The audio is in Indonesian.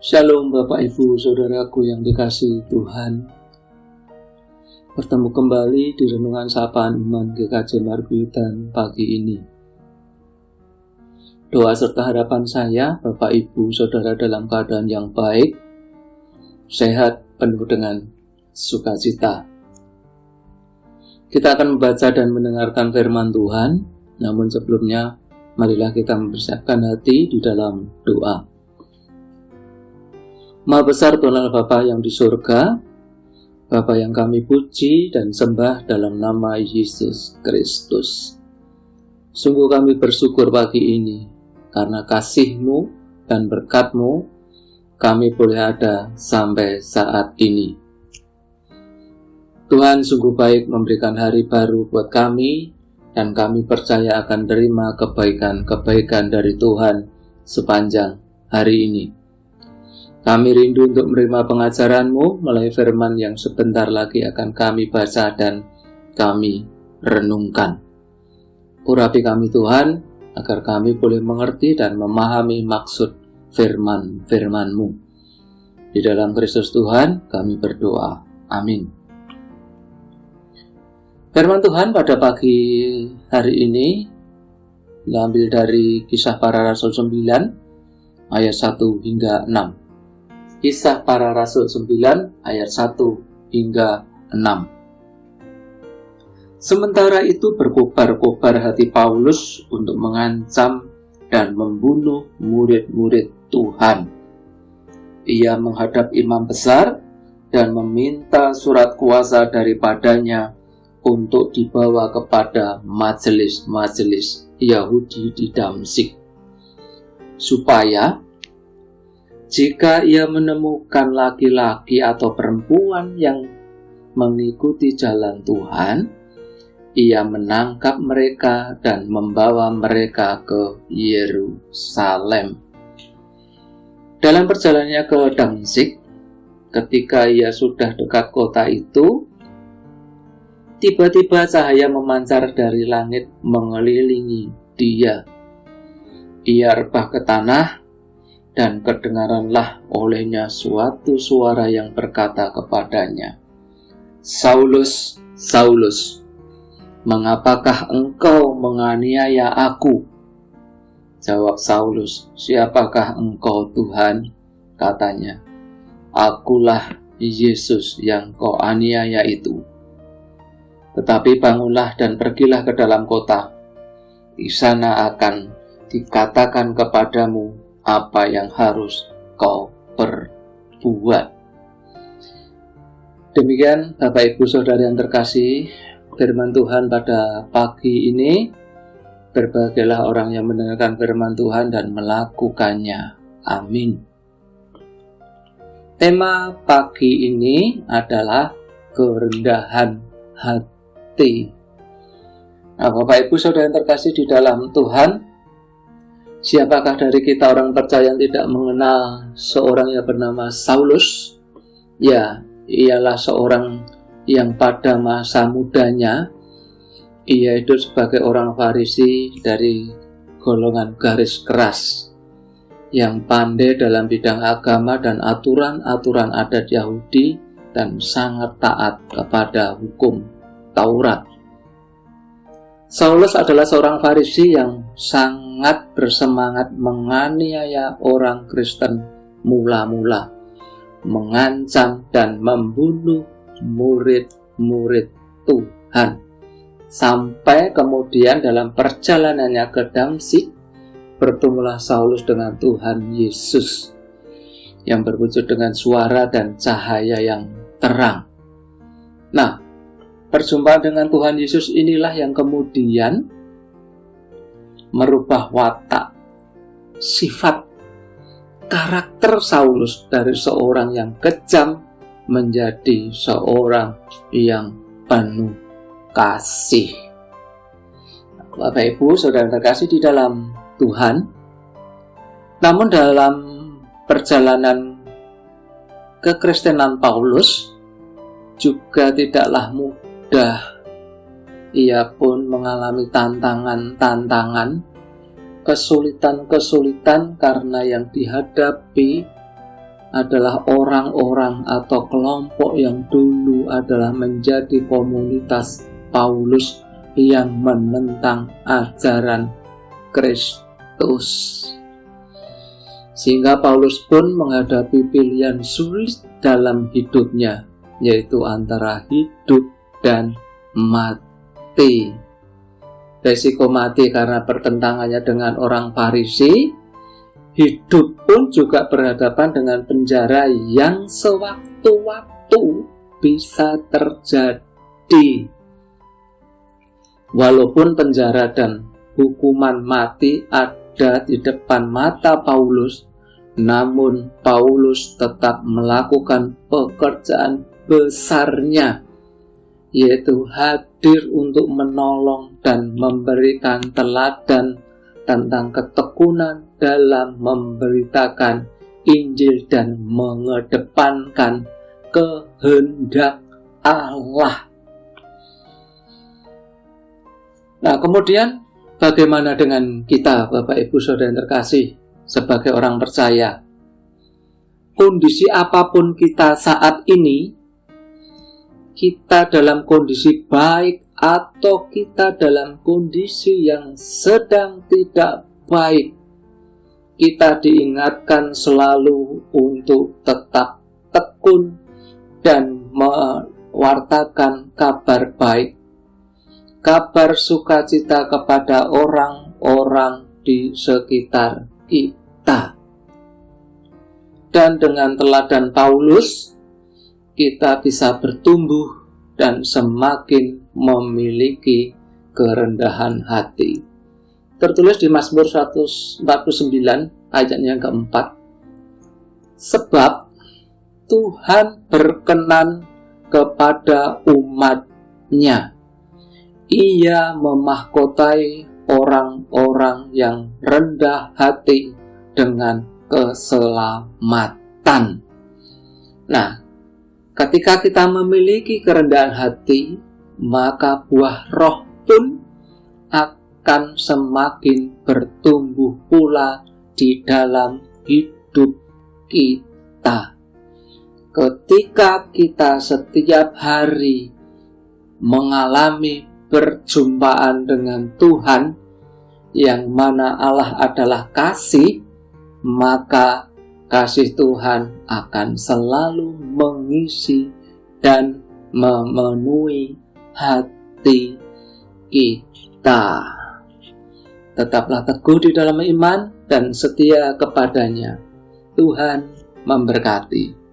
Shalom Bapak Ibu Saudaraku yang dikasihi Tuhan. Bertemu kembali di Renungan Sapaan Iman GKJ Marguyudan pagi ini. Doa serta harapan saya, Bapak Ibu Saudara dalam keadaan yang baik, sehat, penuh dengan sukacita. Kita akan membaca dan mendengarkan firman Tuhan, namun sebelumnya marilah kita mempersiapkan hati di dalam doa. Maha besar Tuhan Allah Bapa yang di surga, Bapa yang kami puji dan sembah dalam nama Yesus Kristus. Sungguh kami bersyukur pagi ini, karena kasih-Mu dan berkat-Mu, kami boleh ada sampai saat ini. Tuhan sungguh baik memberikan hari baru buat kami, dan kami percaya akan terima kebaikan-kebaikan dari Tuhan sepanjang hari ini. Kami rindu untuk menerima pengajaran-Mu melalui firman yang sebentar lagi akan kami baca dan kami renungkan. Urapi kami Tuhan, agar kami boleh mengerti dan memahami maksud firman-firman-Mu. Di dalam Kristus Tuhan kami berdoa. Amin. Firman Tuhan pada pagi hari ini diambil dari Kisah Para Rasul 9 ayat 1 hingga 6. Kisah Para Rasul 9 ayat 1 hingga 6. Sementara itu berkobar-kobar hati Paulus untuk mengancam dan membunuh murid-murid Tuhan. Ia menghadap imam besar dan meminta surat kuasa daripadanya untuk dibawa kepada majelis-majelis Yahudi di Damsyik, supaya jika ia menemukan laki-laki atau perempuan yang mengikuti jalan Tuhan, ia menangkap mereka dan membawa mereka ke Yerusalem. Dalam perjalanannya ke Damsyik, ketika ia sudah dekat kota itu, tiba-tiba cahaya memancar dari langit mengelilingi dia. Ia rebah ke tanah, dan kedengaranlah olehnya suatu suara yang berkata kepadanya, "Saulus, Saulus, mengapakah engkau menganiaya aku?" Jawab Saulus, "Siapakah engkau Tuhan?" Katanya, "Akulah Yesus yang kau aniaya itu. Tetapi bangunlah dan pergilah ke dalam kota. Di sana akan dikatakan kepadamu apa yang harus kau perbuat." Demikian Bapak Ibu Saudara yang terkasih, firman Tuhan pada pagi ini. Berbahagialah orang yang mendengarkan firman Tuhan dan melakukannya. Amin. Tema pagi ini adalah kerendahan hati. Nah, Bapak Ibu Saudara yang terkasih di dalam Tuhan, siapakah dari kita orang percaya yang tidak mengenal seorang yang bernama Saulus? Ya, ialah seorang yang pada masa mudanya ia hidup sebagai orang Farisi dari golongan garis keras, yang pandai dalam bidang agama dan aturan-aturan adat Yahudi dan sangat taat kepada hukum Taurat. Saulus adalah seorang Farisi yang sangat bersemangat menganiaya orang Kristen mula-mula, mengancam dan membunuh murid-murid Tuhan. Sampai kemudian dalam perjalanannya ke Damsyik, bertemulah Saulus dengan Tuhan Yesus yang berwujud dengan suara dan cahaya yang terang. Nah, perjumpaan dengan Tuhan Yesus inilah yang kemudian merubah watak, sifat, karakter Saulus dari seorang yang kejam menjadi seorang yang penuh kasih. Bapak Ibu Saudara terkasih di dalam Tuhan, namun dalam perjalanan kekristenan Paulus juga tidaklah mudah. Ia pun mengalami tantangan, kesulitan-kesulitan karena yang dihadapi adalah orang-orang atau kelompok yang dulu adalah menjadi komunitas Paulus yang menentang ajaran Kristus. Sehingga Paulus pun menghadapi pilihan sulit dalam hidupnya, yaitu antara hidup dan mati. Resiko mati karena pertentangannya dengan orang Farisi. Hidup pun juga berhadapan dengan penjara yang sewaktu-waktu bisa terjadi. Walaupun penjara dan hukuman mati ada di depan mata Paulus, namun Paulus tetap melakukan pekerjaan besarnya, yaitu hadir untuk menolong dan memberikan teladan tentang ketekunan dalam memberitakan Injil dan mengedepankan kehendak Allah. Nah, kemudian bagaimana dengan kita, Bapak Ibu Saudara yang terkasih, sebagai orang percaya? Kondisi apapun kita saat ini, kita dalam kondisi baik atau kita dalam kondisi yang sedang tidak baik, kita diingatkan selalu untuk tetap tekun dan mewartakan kabar baik, kabar sukacita kepada orang-orang di sekitar kita. Dan dengan teladan Paulus, kita bisa bertumbuh dan semakin memiliki kerendahan hati. Tertulis di Mazmur 149 ayatnya yang keempat. Sebab Tuhan berkenan kepada umat-Nya. Ia memahkotai orang-orang yang rendah hati dengan keselamatan. Nah, ketika kita memiliki kerendahan hati, maka buah roh pun akan semakin bertumbuh pula di dalam hidup kita. Ketika kita setiap hari mengalami perjumpaan dengan Tuhan, yang mana Allah adalah kasih, maka kasih Tuhan akan selalu mengisi dan memenuhi hati kita. Tetaplah teguh di dalam iman dan setia kepadanya. Tuhan memberkati.